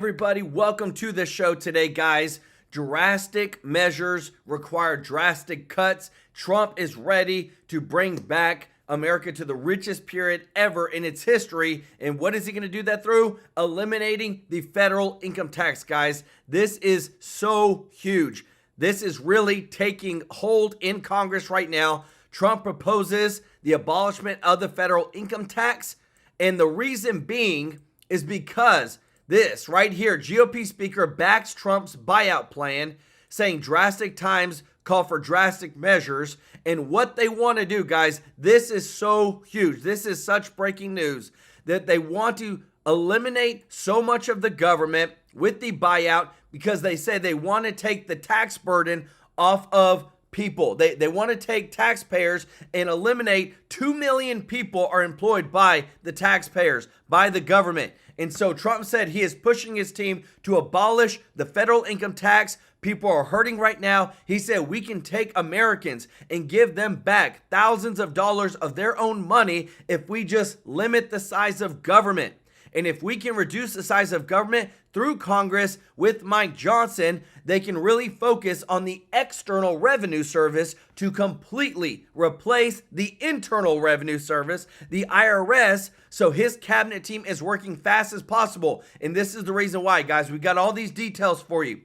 Everybody, welcome to the show today, guys. Drastic measures require drastic cuts. Trump is ready to bring back America to the richest period ever in its history. And what is he going to do that through? Eliminating the federal income tax, guys. This is so huge. This is really taking hold in Congress right now. Trump proposes the abolishment of the federal income tax. And the reason being is because this right here, GOP speaker backs Trump's buyout plan, saying drastic times call for drastic measures. And what they want to do, guys, this is so huge. This is such breaking news that they want to eliminate so much of the government with the buyout because they say they want to take the tax burden off of people. They want to take taxpayers and eliminate 2 million people are employed by the taxpayers, by the government. And so Trump said he is pushing his team to abolish the federal income tax. People are hurting right now. He said we can take Americans and give them back thousands of dollars of their own money if we just limit the size of government. And if we can reduce the size of government through Congress with Mike Johnson, they can really focus on the external revenue service to completely replace the internal revenue service, the IRS. So his cabinet team is working fast as possible. And this is the reason why, guys. We got all these details for you.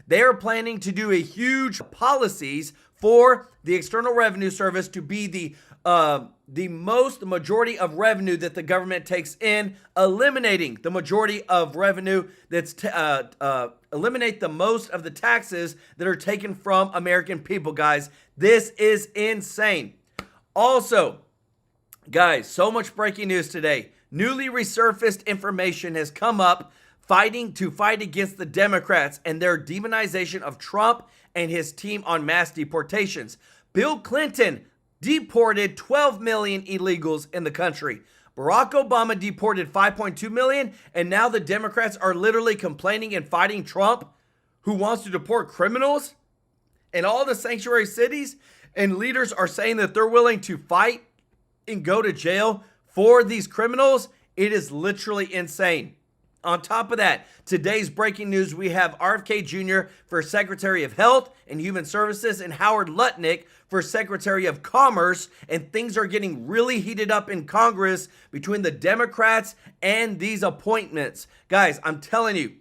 They are planning to do a huge policies for the external revenue service to be the majority of revenue that the government takes in, eliminating the majority of revenue that's eliminate the most of the taxes that are taken from American people, guys. This is insane. Also, guys, so much breaking news today. Newly resurfaced information has come up fighting against the Democrats and their demonization of Trump and his team on mass deportations. Bill Clinton deported 12 million illegals in the country. Barack Obama deported 5.2 million, and now the Democrats are literally complaining and fighting Trump, who wants to deport criminals in all the sanctuary cities, and leaders are saying that they're willing to fight and go to jail for these criminals. It is literally insane. On top of that, today's breaking news, we have Rfk Jr for Secretary of Health and Human Services and Howard Lutnick for Secretary of Commerce, and things are getting really heated up in Congress between the Democrats and these appointments. Guys, I'm telling you,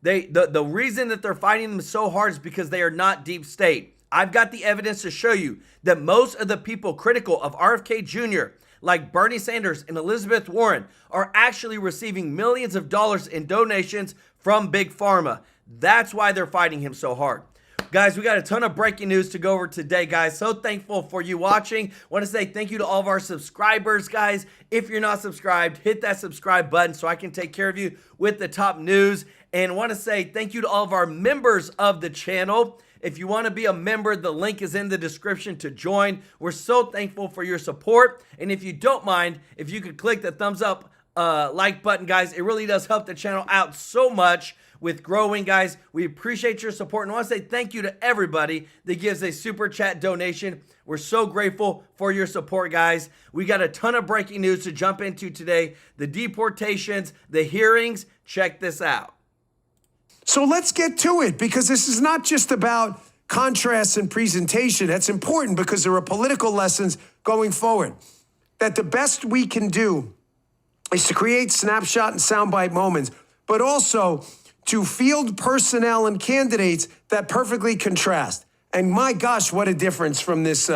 the reason that they're fighting them so hard is because they are not deep state. I've got the evidence to show you that most of the people critical of Rfk Jr., like Bernie Sanders and Elizabeth Warren, are actually receiving millions of dollars in donations from Big Pharma. That's why they're fighting him so hard. Guys, we got a ton of breaking news to go over today, guys. So thankful for you watching. Want to say thank you to all of our subscribers, guys. If you're not subscribed, hit that subscribe button so I can take care of you with the top news. And want to say thank you to all of our members of the channel. If you want to be a member, the link is in the description to join. We're so thankful for your support. And if you don't mind, if you could click the thumbs up like button, guys, it really does help the channel out so much with growing, guys. We appreciate your support and want to say thank you to everybody that gives a super chat donation. We're so grateful for your support, guys. We got a ton of breaking news to jump into today. The deportations, the hearings. Check this out. So let's get to it, because this is not just about contrasts and presentation. That's important because there are political lessons going forward. That the best we can do is to create snapshot and soundbite moments, but also to field personnel and candidates that perfectly contrast. And my gosh, what a difference from this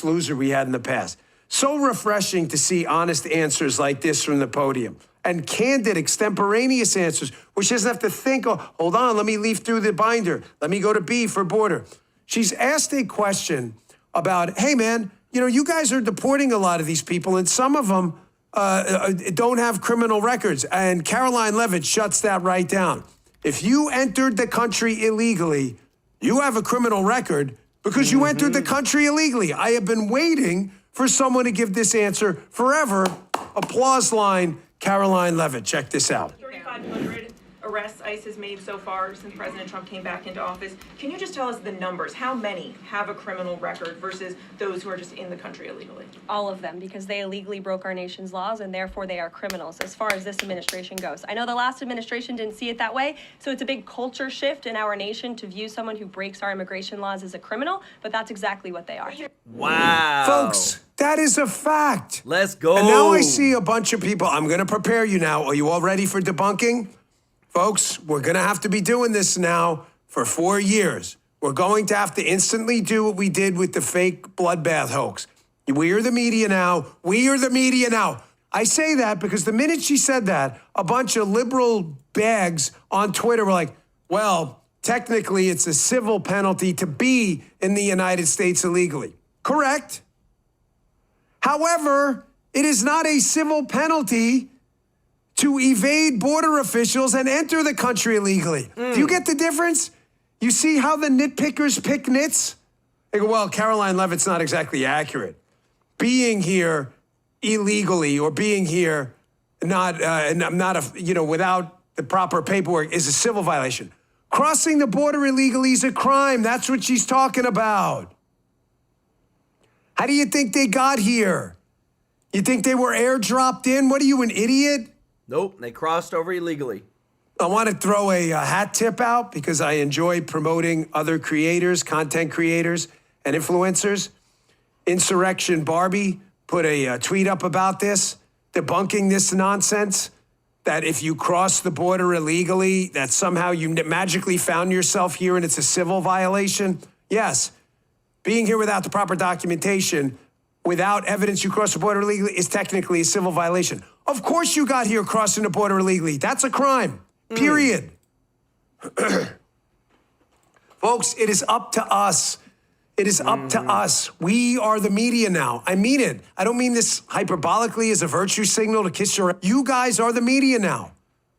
loser we had in the past. So refreshing to see honest answers like this from the podium. And candid, extemporaneous answers, which doesn't have to think, oh, hold on, let me leaf through the binder. Let me go to B for border. She's asked a question about, hey, man, you know, you guys are deporting a lot of these people, and some of them don't have criminal records. And Caroline Leavitt shuts that right down. If you entered the country illegally, you have a criminal record because you entered the country illegally. I have been waiting for someone to give this answer forever. Applause line. Caroline Leavitt, check this out. 3,500 arrests ICE has made so far since President Trump came back into office. Can you just tell us the numbers? How many have a criminal record versus those who are just in the country illegally? All of them, because they illegally broke our nation's laws and therefore they are criminals as far as this administration goes. I know the last administration didn't see it that way, so it's a big culture shift in our nation to view someone who breaks our immigration laws as a criminal, but that's exactly what they are. Wow. Folks, that is a fact. Let's go. And now I see a bunch of people. I'm going to prepare you now. Are you all ready for debunking? Folks, we're going to have to be doing this now for 4 years. We're going to have to instantly do what we did with the fake bloodbath hoax. We are the media now. We are the media now. I say that because the minute she said that, a bunch of liberal bags on Twitter were like, well, technically it's a civil penalty to be in the United States illegally. Correct. However, it is not a civil penalty to evade border officials and enter the country illegally. Do you get the difference? You see how the nitpickers pick nits? They go, well, Caroline Leavitt's not exactly accurate. Being here illegally or being here without the proper paperwork is a civil violation. Crossing the border illegally is a crime. That's what she's talking about. How do you think they got here? You think they were airdropped in? What are you, an idiot? Nope, they crossed over illegally. I want to throw a hat tip out because I enjoy promoting other creators, content creators, and influencers. Insurrection Barbie put a tweet up about this, debunking this nonsense, that if you cross the border illegally, that somehow you magically found yourself here and it's a civil violation. Yes, being here without the proper documentation, without evidence you crossed the border illegally is technically a civil violation. Of course you got here crossing the border illegally. That's a crime, period. Folks, it is up to us. It is up to us. We are the media now. I mean it. I don't mean this hyperbolically as a virtue signal to kiss your... You guys are the media now.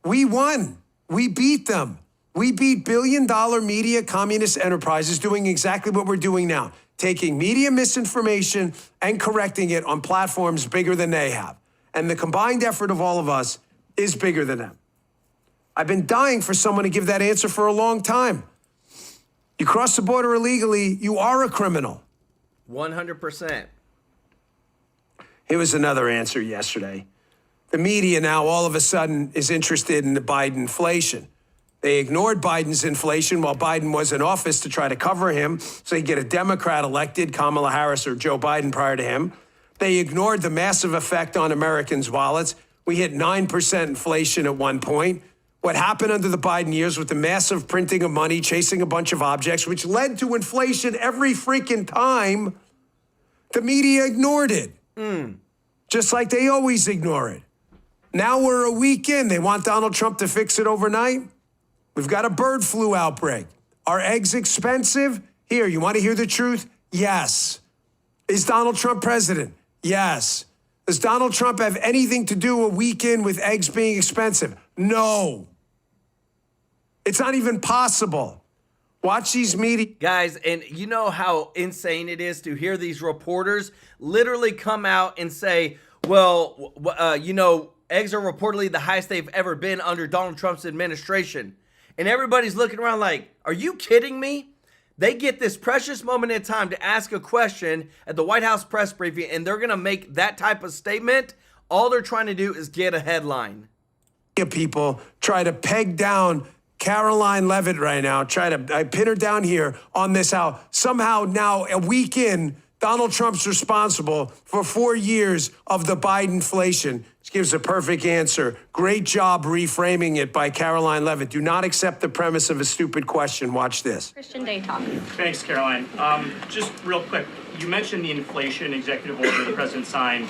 We won. We beat them. We beat billion-dollar media communist enterprises doing exactly what we're doing now, taking media misinformation and correcting it on platforms bigger than they have. And the combined effort of all of us is bigger than them. I've been dying for someone to give that answer for a long time. You cross the border illegally, you are a criminal. 100%. Here was another answer yesterday. The media now all of a sudden is interested in the Biden inflation. They ignored Biden's inflation while Biden was in office to try to cover him so he'd get a Democrat elected, Kamala Harris or Joe Biden prior to him. They ignored the massive effect on Americans' wallets. We hit 9% inflation at one point. What happened under the Biden years with the massive printing of money, chasing a bunch of objects, which led to inflation every freaking time, the media ignored it. Just like they always ignore it. Now we're a week in. They want Donald Trump to fix it overnight. We've got a bird flu outbreak. Are eggs expensive? Here, you want to hear the truth? Yes. Is Donald Trump president? Yes. Does Donald Trump have anything to do a week in with eggs being expensive? No. It's not even possible. Watch these media. Guys, and you know how insane it is to hear these reporters literally come out and say, well, eggs are reportedly the highest they've ever been under Donald Trump's administration. And everybody's looking around like, are you kidding me? They get this precious moment in time to ask a question at the White House press briefing, and they're going to make that type of statement. All they're trying to do is get a headline. People try to peg down Caroline Leavitt right now, I pin her down here on this, how somehow now a week in, Donald Trump's responsible for 4 years of the Biden inflation. Which gives a perfect answer. Great job reframing it by Caroline Leavitt. Do not accept the premise of a stupid question. Watch this. Christian Day talk. Thanks, Caroline. Just real quick, you mentioned the inflation executive order the president signed,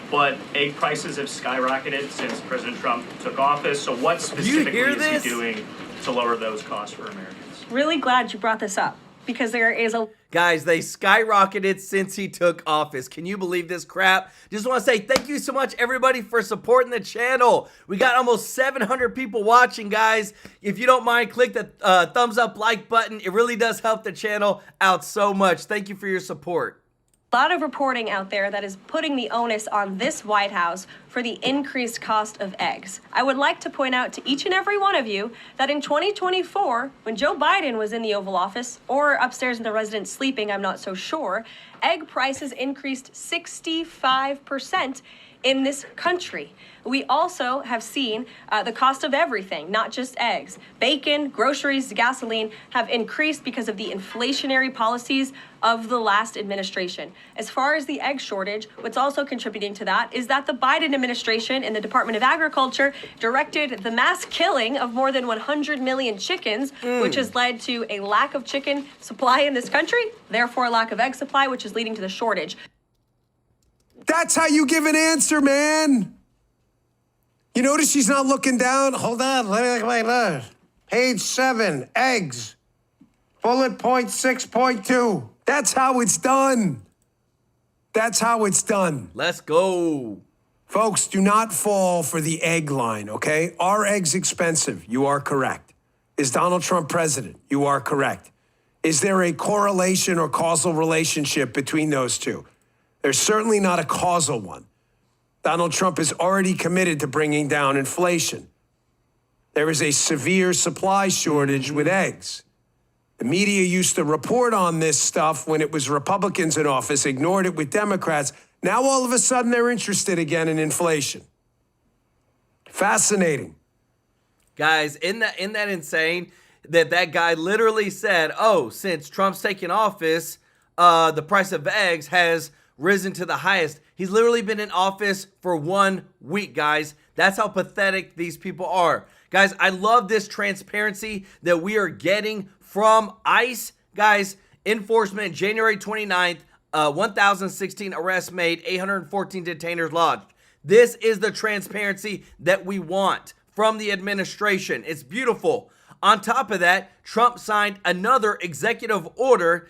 but egg prices have skyrocketed since President Trump took office. So what specifically is he doing to lower those costs for Americans? Really glad you brought this up because there is a... Guys, they skyrocketed since he took office. Can you believe this crap? Just want to say thank you so much, everybody, for supporting the channel. We got almost 700 people watching, guys. If you don't mind, click the thumbs up like button. It really does help the channel out so much. Thank you for your support. A lot of reporting out there that is putting the onus on this White House for the increased cost of eggs. I would like to point out to each and every one of you that in 2024, when Joe Biden was in the Oval Office, or upstairs in the residence sleeping, I'm not so sure, egg prices increased 65% in this country. We also have seen the cost of everything, not just eggs. Bacon, groceries, gasoline have increased because of the inflationary policies of the last administration. As far as the egg shortage, what's also contributing to that is that the Biden administration in the Department of Agriculture directed the mass killing of more than 100 million chickens, which has led to a lack of chicken supply in this country, therefore a lack of egg supply, which is leading to the shortage. That's how you give an answer, man. You notice she's not looking down? Hold on, wait. Page 7, eggs. Bullet point 6.2. That's how it's done. That's how it's done. Let's go. Folks, do not fall for the egg line, okay? Are eggs expensive? You are correct. Is Donald Trump president? You are correct. Is there a correlation or causal relationship between those two? There's certainly not a causal one. Donald Trump is already committed to bringing down inflation. There is a severe supply shortage with eggs. The media used to report on this stuff when it was Republicans in office, ignored it with Democrats. Now all of a sudden they're interested again in inflation. Fascinating. Guys, isn't that insane that guy literally said, oh, since Trump's taken office, the price of eggs has risen to the highest. He's literally been in office for 1 week, guys. That's how pathetic these people are. Guys, I love this transparency that we are getting from ICE. Guys, enforcement January 29th, 1,016 arrests made, 814 detainers lodged. This is the transparency that we want from the administration. It's beautiful. On top of that, Trump signed another executive order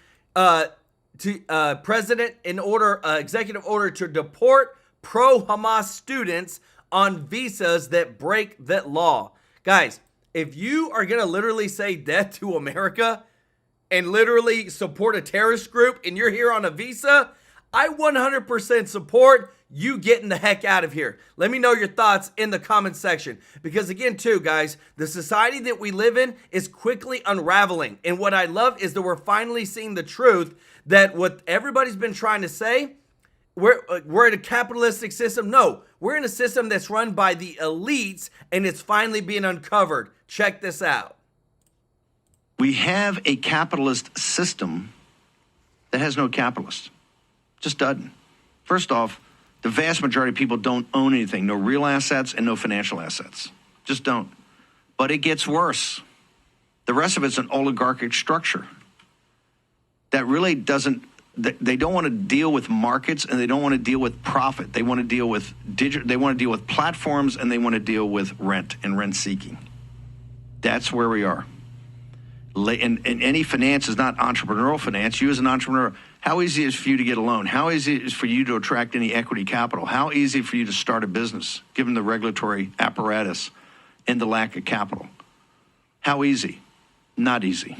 executive order to deport pro-Hamas students on visas that break that law. Guys, if you are going to literally say death to America and literally support a terrorist group and you're here on a visa, I 100% support you getting the heck out of here. Let me know your thoughts in the comment section. Because again, too, guys, the society that we live in is quickly unraveling. And what I love is that we're finally seeing the truth that what everybody's been trying to say, we're in a capitalistic system. No, we're in a system that's run by the elites, and it's finally being uncovered. Check this out. We have a capitalist system that has no capitalists. Just doesn't. First off, the vast majority of people don't own anything, no real assets and no financial assets. Just don't. But it gets worse. The rest of it's an oligarchic structure that really doesn't, they don't want to deal with markets and they don't want to deal with profit. They want to deal with they want to deal with platforms and they want to deal with rent and rent seeking. That's where we are. And any finance is not entrepreneurial finance. You as an entrepreneur, how easy is it for you to get a loan? How easy is it for you to attract any equity capital? How easy for you to start a business, given the regulatory apparatus and the lack of capital? How easy? Not easy.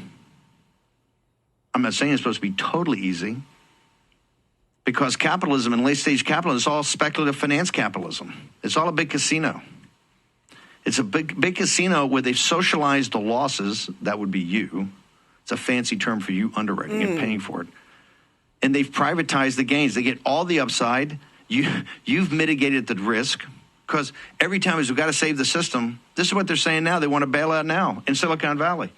I'm not saying it's supposed to be totally easy, because capitalism and late-stage capitalism is all speculative finance capitalism. It's all a big casino. It's a big casino where they've socialized the losses. That would be you. It's a fancy term for you underwriting and paying for it. And they've privatized the gains. They get all the upside. You've mitigated the risk, because every time we've got to save the system, this is what they're saying now. They want to bail out now in Silicon Valley.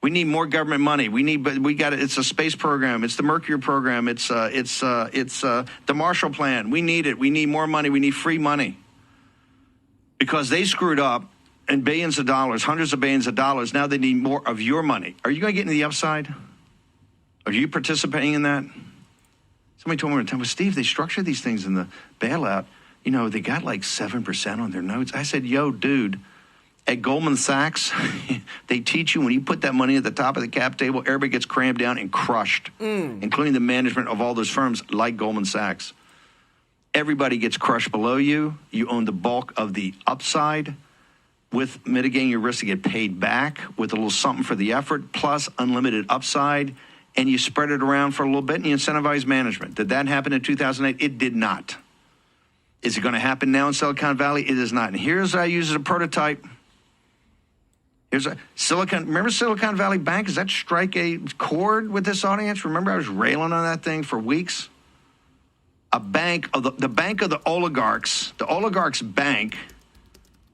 We need more government money. It's a space program. It's the Mercury program. It's the Marshall Plan. We need it. We need more money. We need free money. Because they screwed up and billions of dollars, hundreds of billions of dollars. Now they need more of your money. Are you going to get into the upside? Are you participating in that? Somebody told me one time, well, Steve, they structure these things in the bailout. You know, they got like 7% on their notes. I said, yo, dude, at Goldman Sachs, they teach you when you put that money at the top of the cap table, everybody gets crammed down and crushed, including the management of all those firms like Goldman Sachs. Everybody gets crushed below you. You own the bulk of the upside. With mitigating your risk to get paid back with a little something for the effort, plus unlimited upside. and you spread it around for a little bit and you incentivize management. Did that happen in 2008? It did not. Is it going to happen now in Silicon Valley? It is not. And here's what I use as a prototype. Here's a remember Silicon Valley Bank? Does that strike a chord with this audience? Remember I was railing on that thing for weeks? A bank of the bank of the oligarchs bank,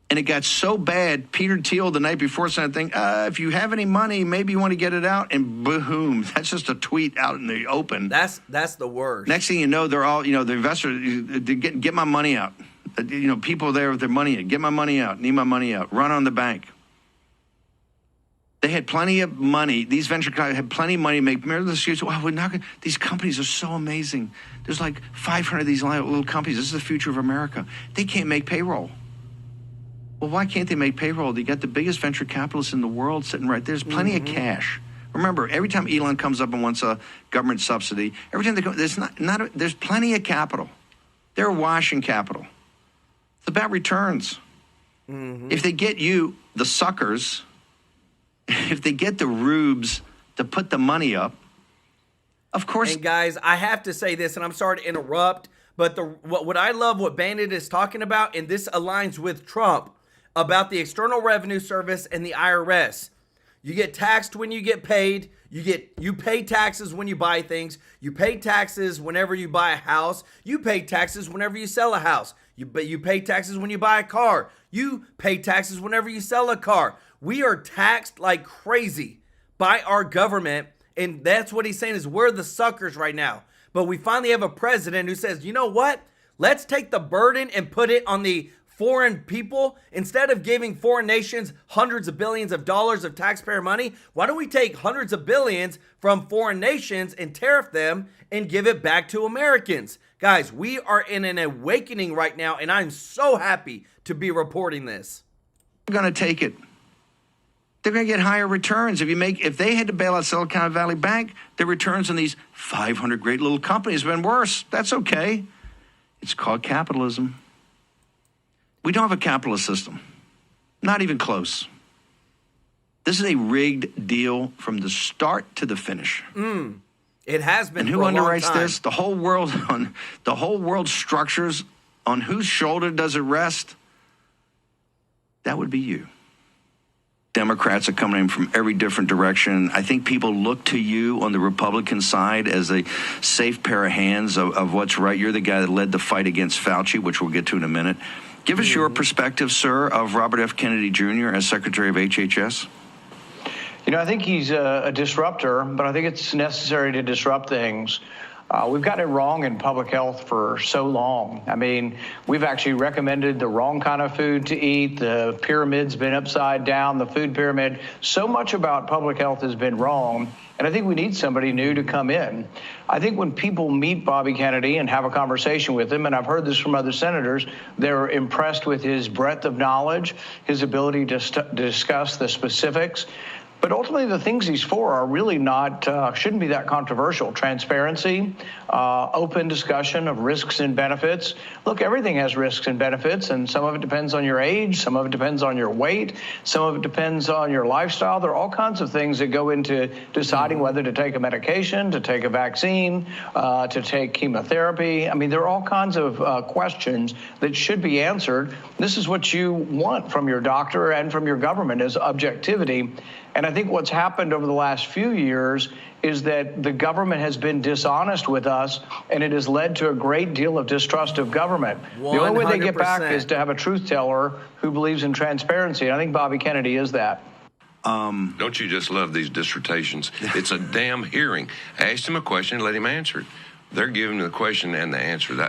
and it got so bad, Peter Thiel the night before said, if you have any money, maybe you want to get it out, and boom, that's just a tweet out in the open. That's the worst. Next thing you know, they're all, the investors, get my money out. People there with their money, get my money out, need my money out, run on the bank. They had plenty of money. These venture companies had plenty of money to make. Remember the excuse, we're not gonna, these companies are so amazing. There's like 500 of these little companies. This is the future of America. They can't make payroll. Well, why can't they make payroll? They got the biggest venture capitalists in the world sitting right there. There's plenty of cash. Remember, every time Elon comes up and wants a government subsidy, every time they come, there's plenty of capital. They're washing capital. It's about returns. If they get you, the suckers, if they get the rubes to put the money up, of course. And guys, I have to say this, and I'm sorry to interrupt, but what I love what Bandit is talking about, and this aligns with Trump, about the External Revenue Service and the IRS. You get taxed when you get paid. You pay taxes when you buy things. You pay taxes whenever you buy a house. You pay taxes whenever you sell a house. You pay taxes when you buy a car. You pay taxes whenever you sell a car. We are taxed like crazy by our government, and that's what he's saying is we're the suckers right now. But we finally have a president who says, you know what? Let's take the burden and put it on the foreign people. Instead of giving foreign nations hundreds of billions of dollars of taxpayer money, why don't we take hundreds of billions from foreign nations and tariff them and give it back to Americans? Guys, we are in an awakening right now, and I'm so happy to be reporting this. They're going to take it. They're going to get higher returns. If they had to bail out Silicon Valley Bank, the returns on these 500 great little companies have been worse. That's okay. It's called capitalism. We don't have a capitalist system. Not even close. This is a rigged deal from the start to the finish. It has been. And who underwrites this? The whole world structures on whose shoulder does it rest? That would be you. Democrats are coming in from every different direction. I think people look to you on the Republican side as a safe pair of hands of what's right. You're the guy that led the fight against Fauci, which we'll get to in a minute. Give us your perspective, sir, of Robert F. Kennedy Jr. as Secretary of HHS. I think he's a disruptor, but I think it's necessary to disrupt things. We've gotten it wrong in public health for so long. I mean, we've actually recommended the wrong kind of food to eat. The pyramid's been upside down, the food pyramid. So much about public health has been wrong. And I think we need somebody new to come in. I think when people meet Bobby Kennedy and have a conversation with him, and I've heard this from other senators, they're impressed with his breadth of knowledge, his ability to discuss the specifics. But ultimately, the things he's for are really not, shouldn't be that controversial. Transparency, open discussion of risks and benefits. Look, everything has risks and benefits, and some of it depends on your age, some of it depends on your weight, some of it depends on your lifestyle. There are all kinds of things that go into deciding whether to take a medication, to take a vaccine, to take chemotherapy. I mean, there are all kinds of questions that should be answered. This is what you want from your doctor and from your government is objectivity. And I think what's happened over the last few years is that the government has been dishonest with us, and it has led to a great deal of distrust of government. 100%. The only way they get back is to have a truth teller who believes in transparency. And I think Bobby Kennedy is that. Don't you just love these dissertations? It's a damn hearing. Ask him a question, let him answer it. They're giving the question and the answer.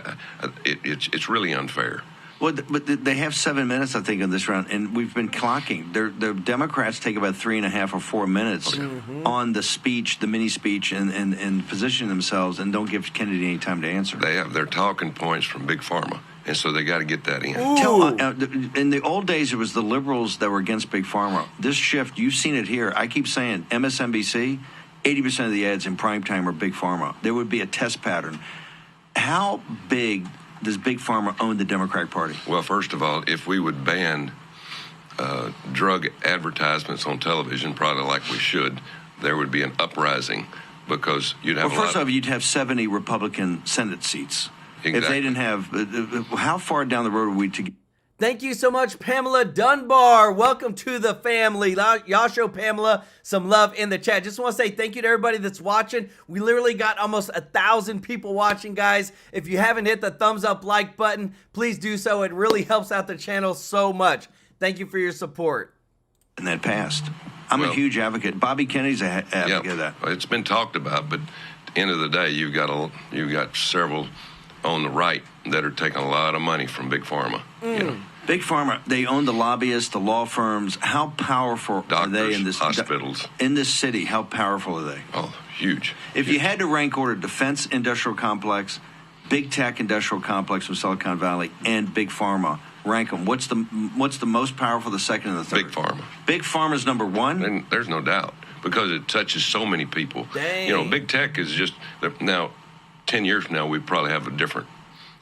It's really unfair. Well, but they have 7 minutes, I think, in this round, and we've been clocking. The Democrats take about 3.5 or 4 minutes on the speech, the mini speech, and position themselves, and don't give Kennedy any time to answer. They have their talking points from Big Pharma, and so they got to get that in. In the old days, it was the liberals that were against Big Pharma. This shift, you've seen it here. I keep saying MSNBC, 80% of the ads in primetime are Big Pharma. There would be a test pattern. How big does Big Pharma own the Democratic Party? Well, first of all, if we would ban drug advertisements on television, probably like we should, there would be an uprising because you'd have Well, first off, you'd have 70 Republican Senate seats. If they didn't have, how far down the road are we to get? Thank you so much, Pamela Dunbar. Welcome to the family. Y'all show Pamela some love in the chat. Just want to say thank you to everybody that's watching. We literally got almost 1,000 people watching, guys. If you haven't hit the thumbs up like button, please do so. It really helps out the channel so much. Thank you for your support. And that passed. I'm a huge advocate. Bobby Kennedy's an advocate of that. It's been talked about, but at the end of the day, you've got several on the right that are taking a lot of money from Big Pharma. You know. Big Pharma, they own the lobbyists, the law firms. How powerful are they in this hospitals in this city? How powerful are they? Oh, huge. If you had to rank order defense industrial complex, big tech industrial complex from Silicon Valley, and Big Pharma, rank them. What's the most powerful, the second and the third? Big Pharma. Big Pharma's number one? And there's no doubt, because it touches so many people. Dang. You know, big tech is just, now, 10 years from now, we probably have a different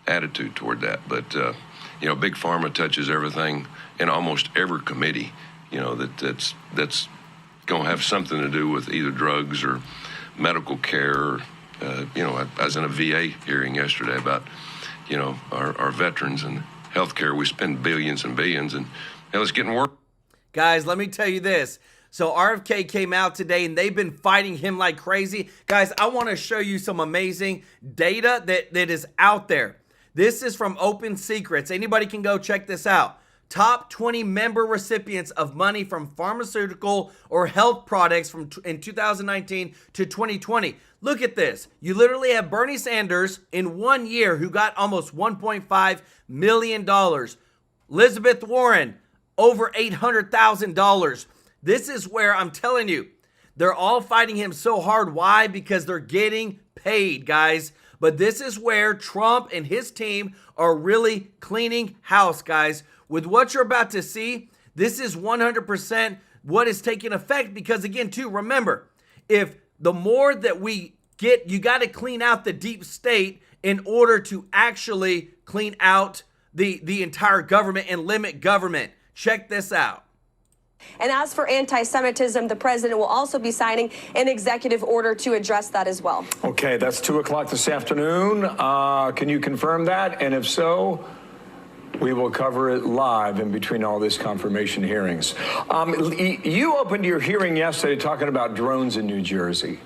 attitude toward that. But, you know, Big Pharma touches everything in almost every committee, you know, that's going to have something to do with either drugs or medical care. You know, I was in a VA hearing yesterday about, you know, our veterans and healthcare. We spend billions and billions, and hell, it's getting worse. Guys, let me tell you this. So RFK came out today, and they've been fighting him like crazy. Guys, I want to show you some amazing data that is out there. This is from Open Secrets. Anybody can go check this out. Top 20 member recipients of money from pharmaceutical or health products in 2019 to 2020. Look at this. You literally have Bernie Sanders in 1 year who got almost $1.5 million. Elizabeth Warren, over $800,000. This is where I'm telling you, they're all fighting him so hard. Why? Because they're getting paid, guys. But this is where Trump and his team are really cleaning house, guys. With what you're about to see, this is 100% what is taking effect. Because again, too, remember, if the more that we get, you got to clean out the deep state in order to actually clean out the entire government and limit government. Check this out. And as for anti-Semitism, the president will also be signing an executive order to address that as well. Okay, that's 2 o'clock this afternoon. Can you confirm that? And if so, we will cover it live in between all these confirmation hearings. You opened your hearing yesterday talking about drones in New Jersey.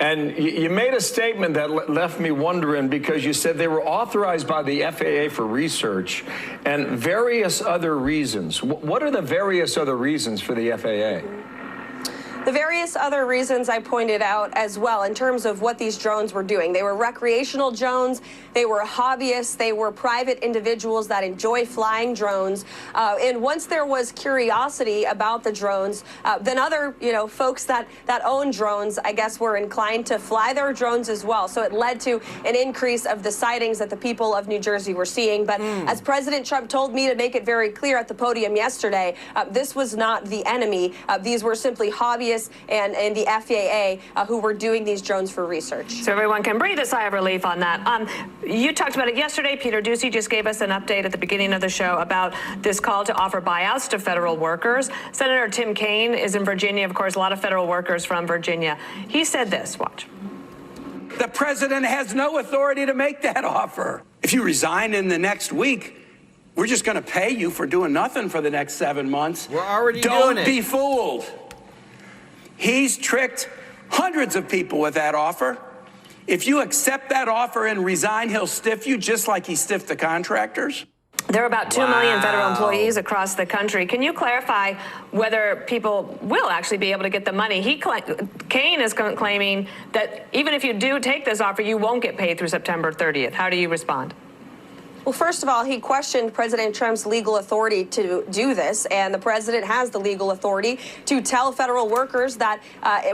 And you made a statement that left me wondering, because you said they were authorized by the FAA for research and various other reasons. What are the various other reasons for the FAA? The various other reasons I pointed out as well in terms of what these drones were doing. They were recreational drones, they were hobbyists, they were private individuals that enjoy flying drones. And once there was curiosity about the drones, then other folks that own drones, I guess, were inclined to fly their drones as well. So it led to an increase of the sightings that the people of New Jersey were seeing. But as President Trump told me to make it very clear at the podium yesterday, this was not the enemy. These were simply hobbyists and the FAA who were doing these drones for research. So everyone can breathe a sigh of relief on that. You talked about it yesterday. Peter Doocy just gave us an update at the beginning of the show about this call to offer buyouts to federal workers. Senator Tim Kaine is in Virginia, of course, a lot of federal workers from Virginia. He said this, watch. The president has no authority to make that offer. If you resign in the next week, we're just going to pay you for doing nothing for the next 7 months. We're already doing it. Don't be fooled. He's tricked hundreds of people with that offer. If you accept that offer and resign, he'll stiff you just like he stiffed the contractors. There are about 2 million federal employees across the country. Can you clarify whether people will actually be able to get the money? Kaine is claiming that even if you do take this offer, you won't get paid through September 30th. How do you respond? Well, first of all, he questioned President Trump's legal authority to do this, and the president has the legal authority to tell federal workers that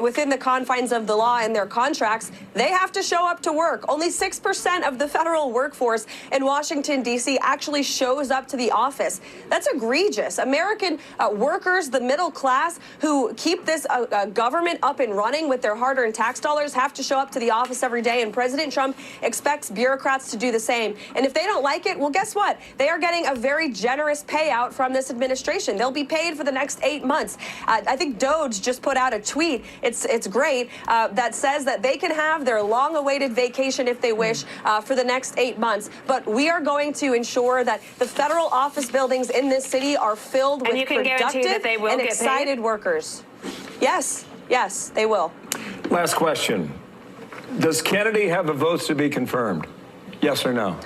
within the confines of the law and their contracts, they have to show up to work. Only 6% of the federal workforce in Washington, D.C. actually shows up to the office. That's egregious. American workers, the middle class, who keep this government up and running with their hard-earned tax dollars, have to show up to the office every day, and President Trump expects bureaucrats to do the same. And if they don't like like it? Well, guess what? They are getting a very generous payout from this administration. They'll be paid for the next 8 months. I think DOGE just put out a tweet. It's great that says that they can have their long-awaited vacation if they wish for the next 8 months. But we are going to ensure that the federal office buildings in this city are filled with productive and excited workers. Yes, yes, they will. Last question. Does Kennedy have the votes to be confirmed? Yes or no?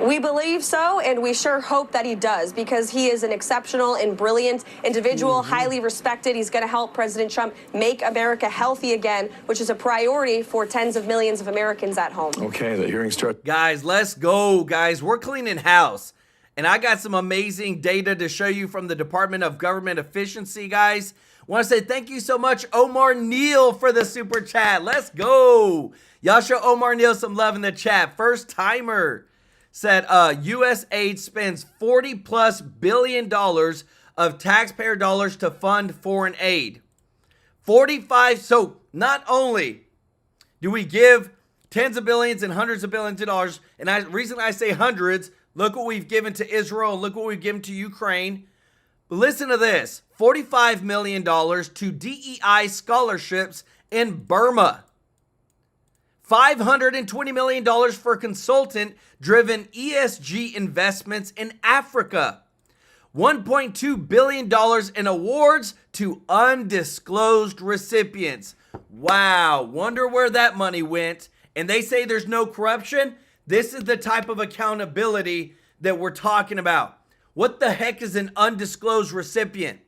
We believe so, and we sure hope that he does, because he is an exceptional and brilliant individual, highly respected. He's going to help President Trump make America healthy again, which is a priority for tens of millions of Americans at home. Okay, the hearing starts. Guys, let's go, guys. We're cleaning house. And I got some amazing data to show you from the Department of Government Efficiency, guys. Want to say thank you so much, Omar Neal, for the super chat. Let's go. Y'all show Omar Neal some love in the chat. First timer said U.S. aid spends $40+ billion of taxpayer dollars to fund foreign aid. 45. So not only do we give tens of billions and hundreds of billions of dollars, and the reason I say hundreds, look what we've given to Israel, look what we've given to Ukraine. But listen to this, $45 million to DEI scholarships in Burma. $520 million for consultant-driven ESG investments in Africa. $1.2 billion in awards to undisclosed recipients. Wow, wonder where that money went. And they say there's no corruption. This is the type of accountability that we're talking about. What the heck is an undisclosed recipient?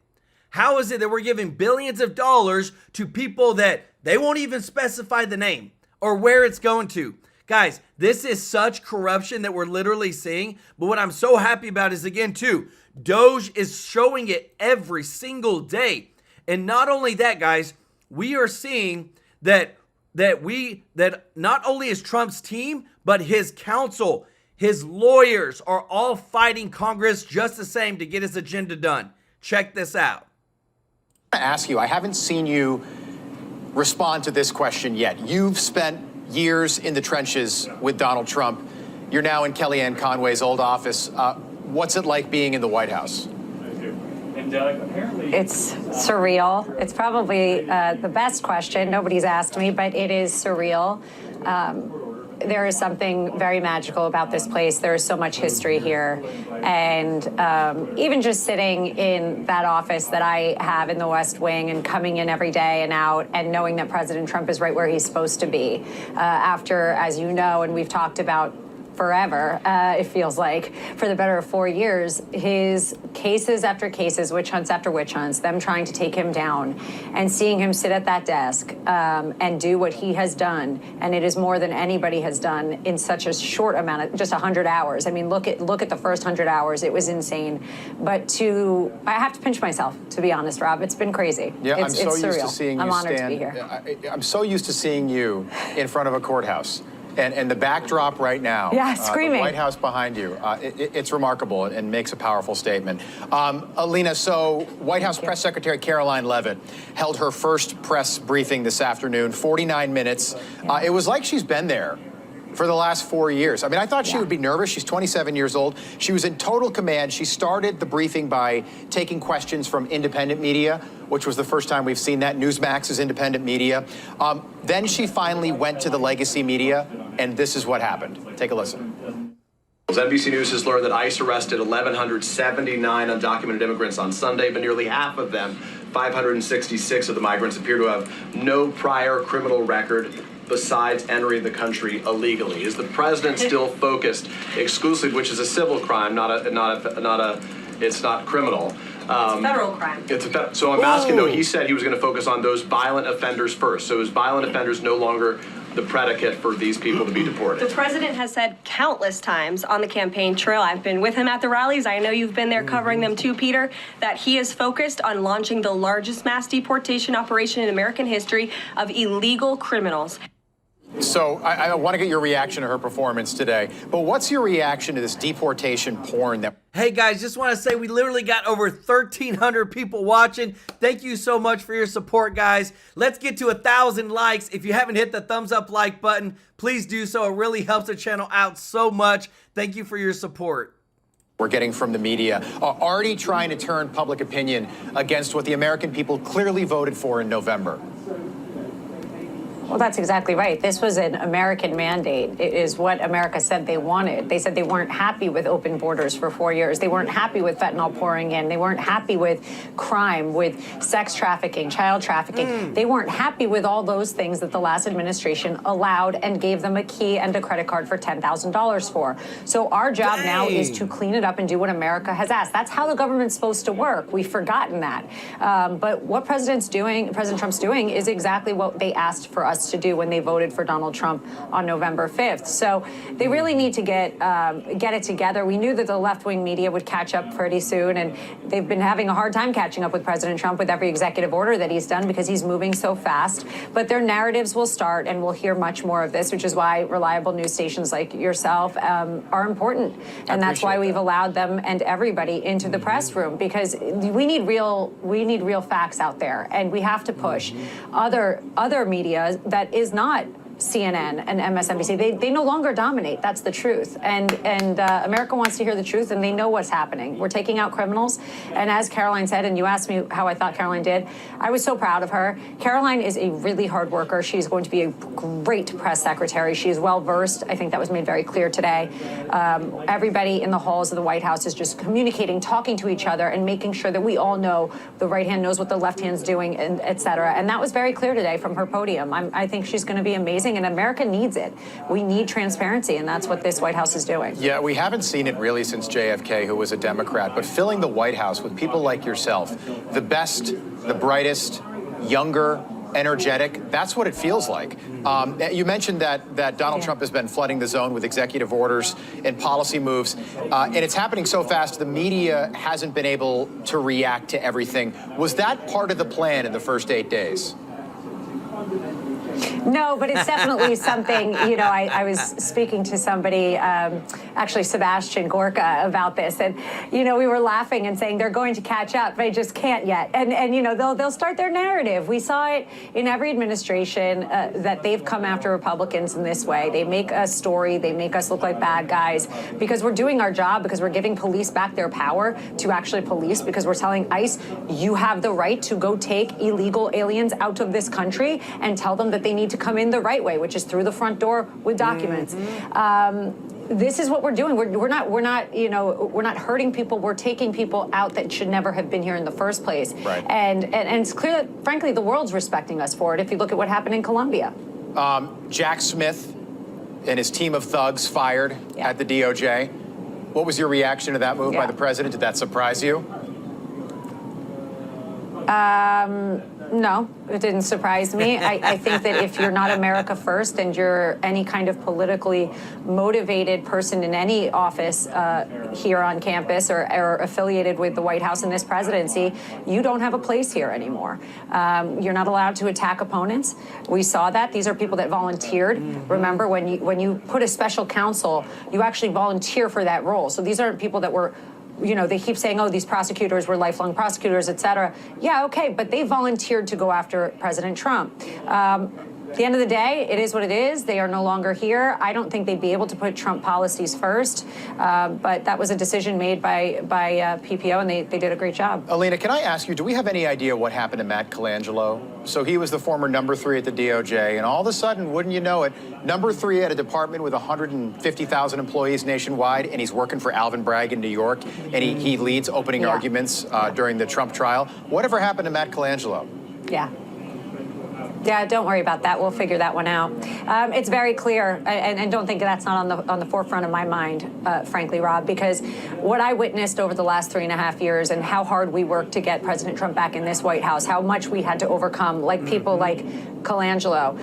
How is it that we're giving billions of dollars to people that they won't even specify the name or where it's going to? Guys, this is such corruption that we're literally seeing. But what I'm so happy about is, again, too, DOGE is showing it every single day. And not only that, guys, we are seeing that not only is Trump's team, but his counsel, his lawyers are all fighting Congress just the same to get his agenda done. Check this out. I ask you, I haven't seen you respond to this question yet. You've spent years in the trenches with Donald Trump. You're now in Kellyanne Conway's old office. What's it like being in the White House? And apparently it's surreal. It's probably the best question. Nobody's asked me, but it is surreal. There is something very magical about this place. There is so much history here. And even just sitting in that office that I have in the West Wing and coming in every day and out and knowing that President Trump is right where he's supposed to be. After, as you know, and we've talked about forever, it feels like, for the better of 4 years, his cases after cases, witch hunts after witch hunts, them trying to take him down, and seeing him sit at that desk and do what he has done, and it is more than anybody has done in such a short amount of, just 100 hours. I mean, look at the first 100 hours. It was insane. But I have to pinch myself, to be honest, Rob. It's been crazy. Yeah, it's I'm so surreal. used to seeing you I'm honored stand, to be here. I'm so used to seeing you in front of a courthouse. And the backdrop right now, yeah, screaming. The White House behind you, it's remarkable and makes a powerful statement. Alina, so White House Press Secretary Caroline Leavitt held her first press briefing this afternoon, 49 minutes. It was like she's been there for the last 4 years. I mean, I thought she would be nervous. She's 27 years old. She was in total command. She started the briefing by taking questions from independent media, which was the first time we've seen that. Newsmax is independent media. Then she finally went to the legacy media, and this is what happened. Take a listen. NBC News has learned that ICE arrested 1,179 undocumented immigrants on Sunday, but nearly half of them, 566 of the migrants, appear to have no prior criminal record besides entering the country illegally. Is the president still focused exclusively, which is a civil crime, it's not criminal? It's a federal crime. So I'm asking, though, he said he was going to focus on those violent offenders first. So is violent offenders no longer the predicate for these people to be deported? The president has said countless times on the campaign trail, I've been with him at the rallies, I know you've been there covering them too, Peter, that he is focused on launching the largest mass deportation operation in American history of illegal criminals. So I want to get your reaction to her performance today. But what's your reaction to this deportation porn that... Hey guys, just want to say we literally got over 1,300 people watching. Thank you so much for your support, guys. Let's get to 1,000 likes. If you haven't hit the thumbs up like button, please do so. It really helps the channel out so much. Thank you for your support. We're getting from the media are already trying to turn public opinion against what the American people clearly voted for in November. Well, that's exactly right. This was an American mandate. It is what America said they wanted. They said they weren't happy with open borders for 4 years. They weren't happy with fentanyl pouring in. They weren't happy with crime, with sex trafficking, child trafficking. They weren't happy with all those things that the last administration allowed and gave them a key and a credit card for $10,000 for. So our job now is to clean it up and do what America has asked. That's how the government's supposed to work. We've forgotten that. But what President Trump's doing is exactly what they asked for us to do when they voted for Donald Trump on November 5th. So they really need to get it together. We knew that the left-wing media would catch up pretty soon, and they've been having a hard time catching up with President Trump with every executive order that he's done because he's moving so fast. But their narratives will start, and we'll hear much more of this, which is why reliable news stations like yourself are important. And that's why we've allowed them and everybody into the press room, because we need real facts out there, and we have to push other media that is not CNN and MSNBC. They no longer dominate. That's the truth. And America wants to hear the truth, and they know what's happening. We're taking out criminals. And as Caroline said, and you asked me how I thought Caroline did, I was so proud of her. Caroline is a really hard worker. She's going to be a great press secretary. She is well-versed. I think that was made very clear today. Everybody in the halls of the White House is just communicating, talking to each other, and making sure that we all know the right hand knows what the left hand's doing, and et cetera. And that was very clear today from her podium. I think she's going to be amazing. And America needs it. We need transparency, and that's what this White House is doing. Yeah, we haven't seen it really since JFK, who was a Democrat, but filling the White House with people like yourself, the best, the brightest, younger, energetic, that's what it feels like. You mentioned that Donald Trump has been flooding the zone with executive orders and policy moves, and it's happening so fast, the media hasn't been able to react to everything. Was that part of the plan in the first 8 days? No, but it's definitely something, you know, I was speaking to somebody, actually Sebastian Gorka, about this, and, you know, we were laughing and saying they're going to catch up, they just can't yet. And you know, they'll start their narrative. We saw it in every administration that they've come after Republicans in this way. They make a story, they make us look like bad guys because we're doing our job, because we're giving police back their power to actually police, because we're telling ICE, you have the right to go take illegal aliens out of this country and tell them that they need to come in the right way, which is through the front door with documents. This is what we're doing. We're not hurting people. We're taking people out that should never have been here in the first place. Right. And it's clear that, frankly, the world's respecting us for it. If you look at what happened in Colombia. Jack Smith and his team of thugs fired at the DOJ. What was your reaction to that move by the president? Did that surprise you? No, it didn't surprise me. I think that if you're not America first and you're any kind of politically motivated person in any office here on campus or affiliated with the White House and this presidency, you don't have a place here anymore. You're not allowed to attack opponents. We saw that. These are people that volunteered. Remember, when you put a special counsel, you actually volunteer for that role. So these aren't people that were, you know, they keep saying, oh, these prosecutors were lifelong prosecutors, et cetera. Yeah, okay, but they volunteered to go after President Trump. At the end of the day, it is what it is. They are no longer here. I don't think they'd be able to put Trump policies first, but that was a decision made by PPO, and they did a great job. Alina, can I ask you, do we have any idea what happened to Matt Colangelo? So he was the former number 3 at the DOJ, and all of a sudden, wouldn't you know it, number 3 at a department with 150,000 employees nationwide, and he's working for Alvin Bragg in New York, and he leads opening arguments during the Trump trial. Whatever happened to Matt Colangelo? Yeah, don't worry about that. We'll figure that one out. It's very clear, and don't think that's not on the forefront of my mind, frankly, Rob, because what I witnessed over the last 3.5 years and how hard we worked to get President Trump back in this White House, how much we had to overcome, like people like Colangelo.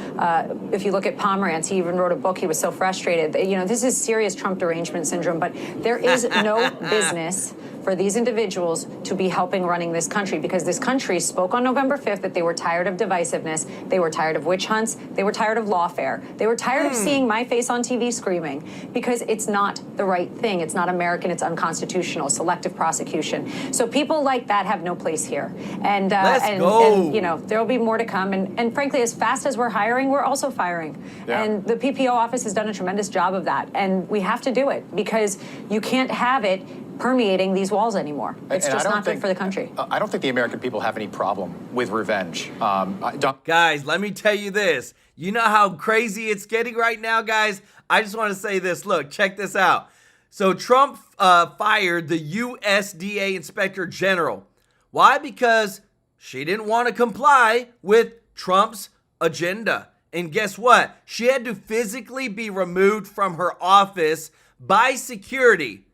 If you look at Pomerantz, he even wrote a book. He was so frustrated. You know, this is serious Trump derangement syndrome, but there is no business for these individuals to be helping running this country, because this country spoke on November 5th that they were tired of divisiveness, they were tired of witch hunts, they were tired of lawfare, they were tired of seeing my face on TV screaming, because it's not the right thing. It's not American, it's unconstitutional, selective prosecution. So people like that have no place here. And, and you know, there will be more to come. And frankly, as fast as we're hiring, we're also firing. Yeah. And the PPO office has done a tremendous job of that. And we have to do it, because you can't have it permeating these walls anymore. It's just not good for the country. I don't think the American people have any problem with revenge. Guys, let me tell you this. You know how crazy it's getting right now, guys? I just want to say this. Look, check this out. So Trump fired the USDA Inspector General. Why? Because she didn't want to comply with Trump's agenda. And guess what? She had to physically be removed from her office by security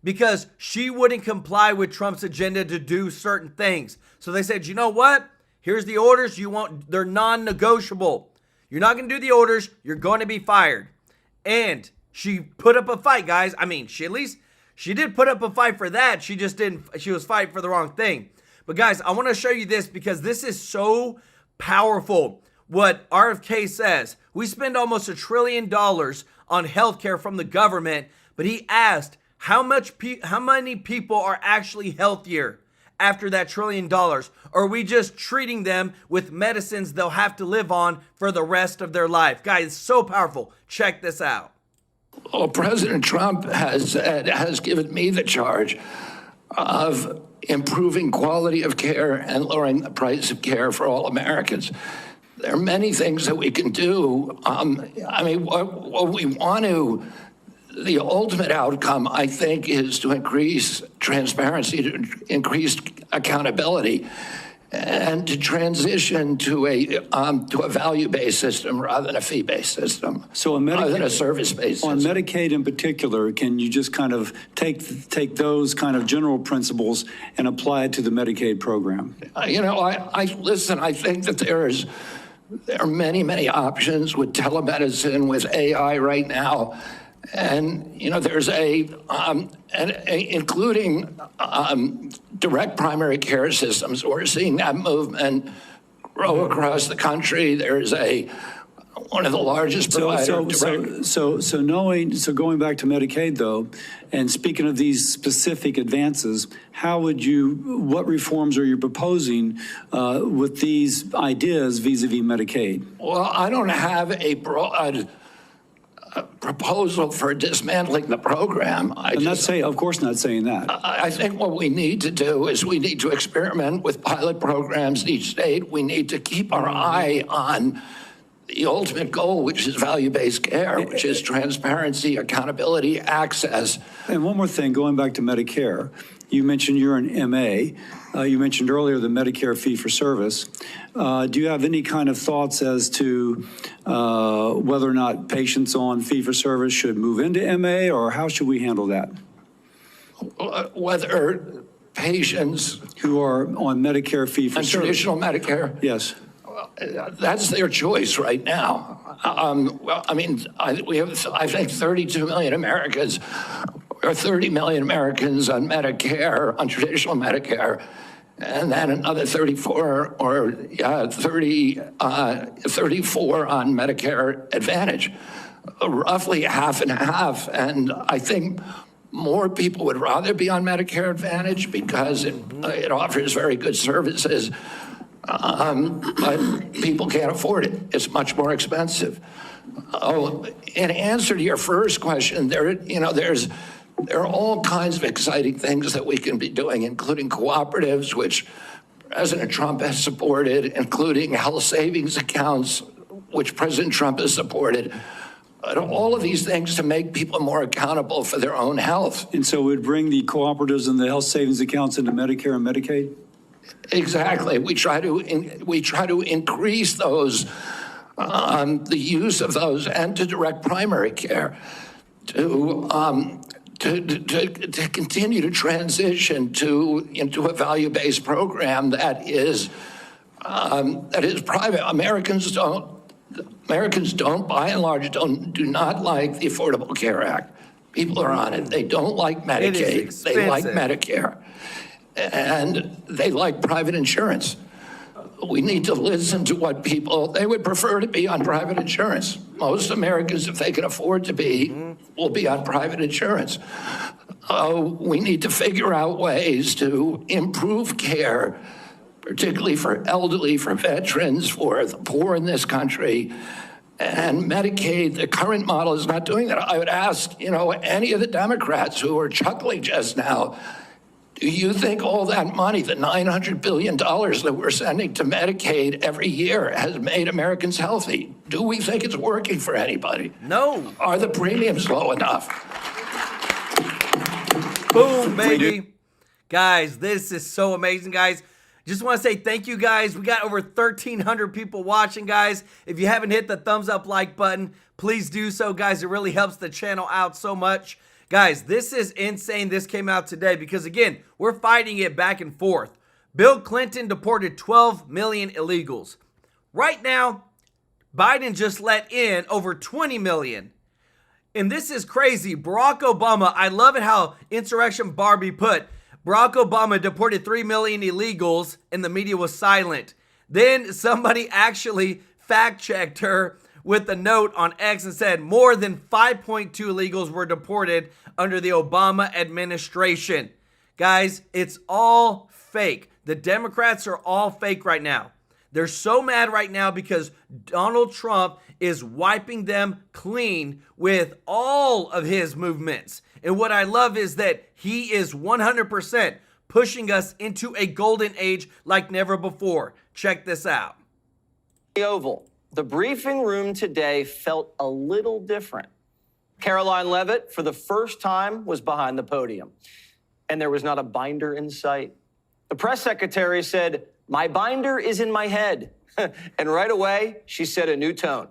because she wouldn't comply with Trump's agenda to do certain things. So they said, you know what? Here's the orders. They're non-negotiable. You're not going to do the orders. You're going to be fired. And she put up a fight, guys. I mean, she did put up a fight for that. She was fighting for the wrong thing. But guys, I want to show you this because this is so powerful. What RFK says, we spend almost $1 trillion on healthcare from the government, but he asked how many people are actually healthier after that $1 trillion? Or are we just treating them with medicines they'll have to live on for the rest of their life? Guys, it's so powerful. Check this out. Well, President Trump has given me the charge of improving quality of care and lowering the price of care for all Americans. There are many things that we can do. I mean, what we want to, the ultimate outcome, I think, is to increase transparency, to increase accountability, and to transition to a value-based system rather than a fee-based system. So rather than a service-based system. On Medicaid in particular, can you just kind of take those kind of general principles and apply it to the Medicaid program? You know, listen, I think that there are many, many options with telemedicine, with AI right now. And, you know, there's including direct primary care systems. We're seeing that movement grow across the country. There's one of the largest providers. So going back to Medicaid though, and speaking of these specific advances, what reforms are you proposing with these ideas vis-a-vis Medicaid? Well, I don't have a broad proposal for dismantling the program. Of course not saying that. I think what we need to do is we need to experiment with pilot programs in each state. We need to keep our eye on the ultimate goal, which is value-based care, which is transparency, accountability, access. And one more thing, going back to Medicare, you mentioned you're an MA. You mentioned earlier the Medicare fee-for-service. Do you have any kind of thoughts as to whether or not patients on fee-for-service should move into MA, or how should we handle that? Whether patients who are on Medicare fee-for-service. Traditional Medicare? Yes. That's their choice right now. Well, I mean, we have, I think, 32 million Americans, or 30 million Americans on Medicare, on traditional Medicare, and then another 34 or 34 on Medicare Advantage, roughly half and half. And I think more people would rather be on Medicare Advantage because it offers very good services. But people can't afford it. It's much more expensive. In answer to your first question, there are all kinds of exciting things that we can be doing, including cooperatives, which President Trump has supported, including health savings accounts, which President Trump has supported. All of these things to make people more accountable for their own health. And so we'd bring the cooperatives and the health savings accounts into Medicare and Medicaid? Exactly. We try to increase those, the use of those, and to direct primary care, to continue to transition into a value-based program that is private. Americans don't, by and large, do not like the Affordable Care Act People are on it. They don't like It is Medicaid. They like expensive. Medicare. And they like private insurance. We need to listen to what people, they would prefer to be on private insurance. Most Americans, if they can afford to be, will be on private insurance. We need to figure out ways to improve care, particularly for elderly, for veterans, for the poor in this country. And Medicaid, the current model is not doing that. I would ask, any of the Democrats who are chuckling just now, do you think all that money, the $900 billion that we're sending to Medicaid every year, has made Americans healthy? Do we think it's working for anybody? No. Are the premiums low enough? Boom, baby. Guys, this is so amazing, guys. Just want to say thank you, guys. We got over 1,300 people watching, guys. If you haven't hit the thumbs up like button, please do so, guys. It really helps the channel out so much. Guys, this is insane. This came out today because, again, we're fighting it back and forth. Bill Clinton deported 12 million illegals. Right now, Biden just let in over 20 million. And this is crazy. Barack Obama, I love it how Insurrection Barbie put, Barack Obama deported 3 million illegals and the media was silent. Then somebody actually fact-checked her with a note on X and said more than 5.2 illegals were deported under the Obama administration. Guys, it's all fake. The Democrats are all fake right now. They're so mad right now because Donald Trump is wiping them clean with all of his movements. And what I love is that he is 100% pushing us into a golden age like never before. Check this out. The Oval. The briefing room today felt a little different. Caroline Leavitt, for the first time, was behind the podium. And there was not a binder in sight. The press secretary said, "My binder is in my head." And right away, she set a new tone.